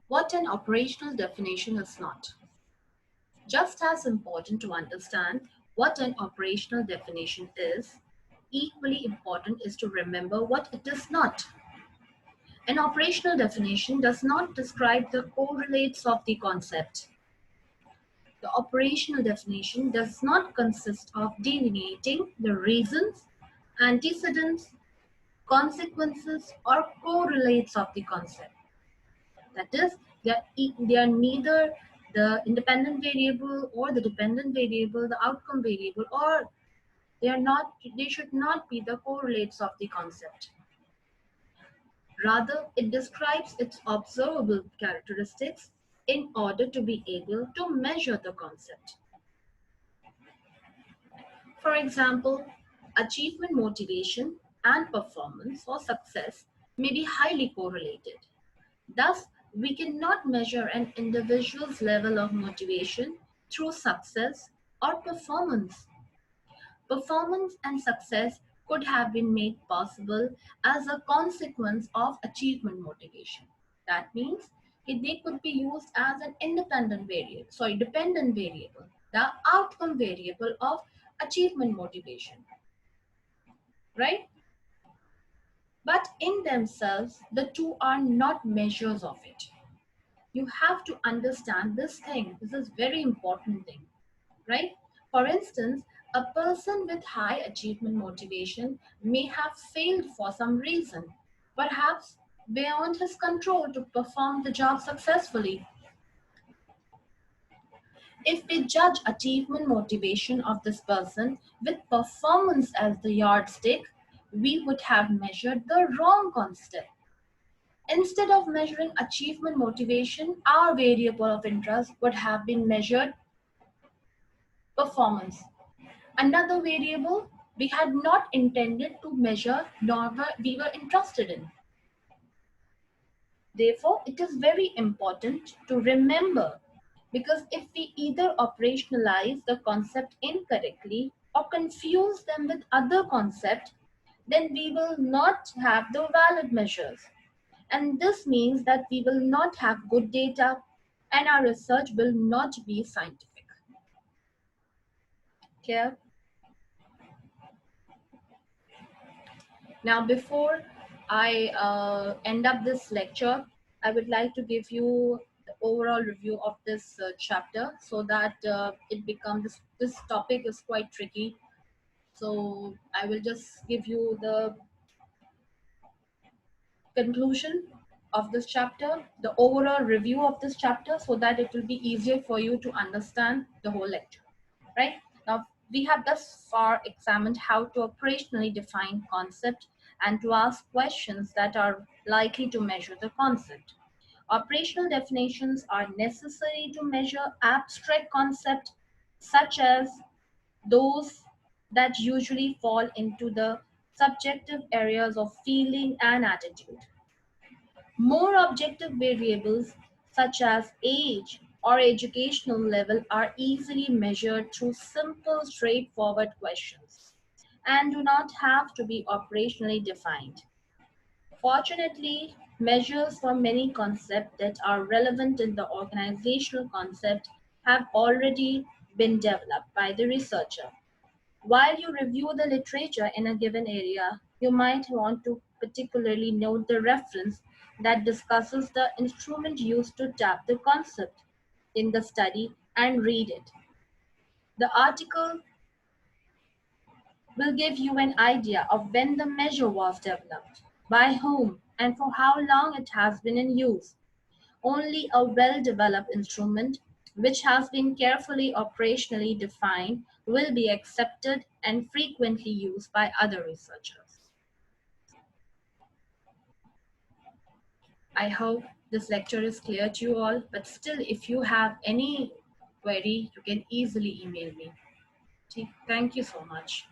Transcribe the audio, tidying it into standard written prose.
What an operational definition is not. Just as important to understand what an operational definition is, equally important is to remember what it is not. An operational definition does not describe the correlates of the concept. The operational definition does not consist of delineating the reasons, antecedents, consequences, or correlates of the concept. That is, they are neither the independent variable or the dependent variable, the outcome variable, or they should not be the correlates of the concept. Rather, it describes its observable characteristics in order to be able to measure the concept. For example, achievement motivation and performance or success may be highly correlated. Thus, we cannot measure an individual's level of motivation through success or performance. Performance and success could have been made possible as a consequence of achievement motivation. That means they could be used as an dependent variable, the outcome variable of achievement motivation, right? But in themselves, the two are not measures of it. You have to understand this thing. This is very important thing, right? For instance, a person with high achievement motivation may have failed for some reason, perhaps beyond his control to perform the job successfully. If we judge achievement motivation of this person with performance as the yardstick, we would have measured the wrong concept. Instead of measuring achievement motivation, our variable of interest would have been measured performance. Another variable we had not intended to measure nor we were interested in. Therefore, it is very important to remember, because if we either operationalize the concept incorrectly or confuse them with other concepts, then we will not have the valid measures. And this means that we will not have good data and our research will not be scientific. Clear? Now, before I end up this lecture, I would like to give you the overall review of this chapter so that it becomes, this topic is quite tricky. So I will just give you the conclusion of this chapter, the overall review of this chapter, so that it will be easier for you to understand the whole lecture, right? Now, we have thus far examined how to operationally define concept and to ask questions that are likely to measure the concept. Operational definitions are necessary to measure abstract concepts such as those that usually fall into the subjective areas of feeling and attitude. More objective variables such as age or educational level are easily measured through simple, straightforward questions and do not have to be operationally defined. Fortunately, measures for many concepts that are relevant in the organizational concept have already been developed by the researcher. While you review the literature in a given area, you might want to particularly note the reference that discusses the instrument used to tap the concept in the study and read it. The article will give you an idea of when the measure was developed, by whom, and for how long it has been in use. Only a well-developed instrument, which has been carefully operationally defined, will be accepted and frequently used by other researchers. I hope this lecture is clear to you all, but still, if you have any query, you can easily email me. Thank you so much.